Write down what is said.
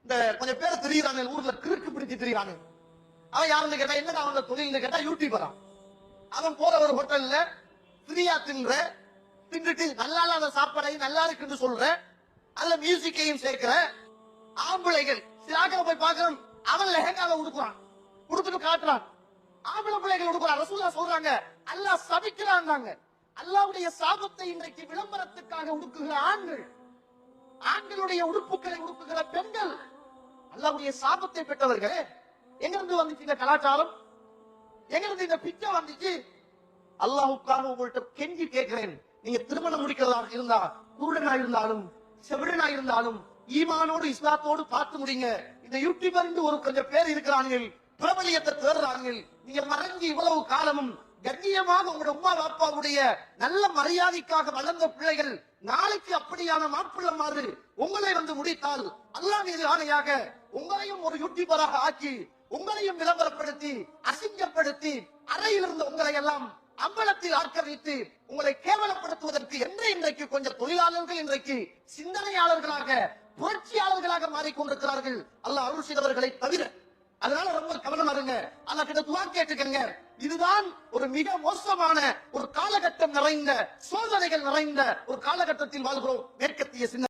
இந்த கொஞ்சம் பேரை தெரியுறாங்க ஊர்ல கிறுக்கு பிடிச்சு தெரியுறாங்க. அவன் யாருன்னு கேட்டா என்னடா அவங்க தொழில் கேட்டா யூடியூபரான். அவன் போற ஒரு ஹோட்டல்ல ஃப்ரீயா தின்னுட்டு நல்லா இல்லாத சாப்பாடையும் நல்லா இருக்குன்னு சொல்ற, அதுல மியூசிக்கையும் சேர்க்கிற ஆம்பளைகள் சிலாக்கிற போய் பாக்குறோம். அவன் லெஹங்காவை உடுக்குறான், உடுத்துட்டு காட்டுறான். ஆம்பளை பிள்ளைகள் உடுக்குறான். ரசூலா சொல்றாங்க அல்லாஹ் சபிக்கிறாங்க. அல்லாஹ்வுடைய சாபத்தை இன்றைக்கு விளம்பரத்துக்காக உடுக்குகிற ஆண்கள், ஆண்களுடைய உடுப்புகளை உடுக்குகிற பெண்கள் அல்லாஹ்வுடைய சாபத்தை பெற்றவர்களே. எங்கிருந்து வந்துச்சு இந்த கலாச்சாரம்? எங்கிருந்து இந்த பிச்சை வந்துச்சு? அல்லாஹ்வுக்காக உங்கள்கிட்ட கெஞ்சி கேட்கிறேன், நீங்க திருமணம் முடிக்கிறதாக இருந்தா, குருடனா இருந்தாலும் செவிடனா இருந்தாலும் ஈமானோடு இஸ்லாத்தோடு பார்த்து முடிங்க. இந்த யூடியூபர் ஒரு கொஞ்சம் பேர் இருக்கிறார்கள், பிரபலியத்தை தேடுறாங்க. நீங்க மறைஞ்சு இவ்வளவு காலமும் கண்ணியமாக உங்களோட உமா பாப்பாவுடைய நல்ல மரியாதைக்காக வளர்ந்த பிள்ளைகள் நாளைக்கு அப்படியான மாப்பிள்ள மாதிரி உங்களை வந்து முடித்தால் அல்லாஹ் மீது ஆணையாக உங்களையும் ஒரு யூடியூபராக ஆக்கி உங்களையும் விளம்பரப்படுத்தி அசிங்கப்படுத்தி அறையில் இருந்த உங்களை எல்லாம் அம்பலத்தில் ஆக்க வைத்து உங்களை கேவலப்படுத்துவதற்கு என்று இன்றைக்கு கொஞ்சம் தொழிலாளர்கள் இன்றைக்கு சிந்தனையாளர்களாக புரட்சியாளர்களாக மாறிக்கொண்டிருக்கிறார்கள். அல்லாஹ் அருள் செய்தவர்களை தவிர. அதனால ரொம்ப கவனமா இருங்க. அல்லாஹ் கிட்ட துஆ கேட்டுக்கங்க. இதுதான் ஒரு மிக மோசமான ஒரு காலகட்டம் நிறைந்த சோதனைகள் நிறைந்த ஒரு காலகட்டத்தில் வாழ்கிறோம். மேற்கத்திய சிந்தனை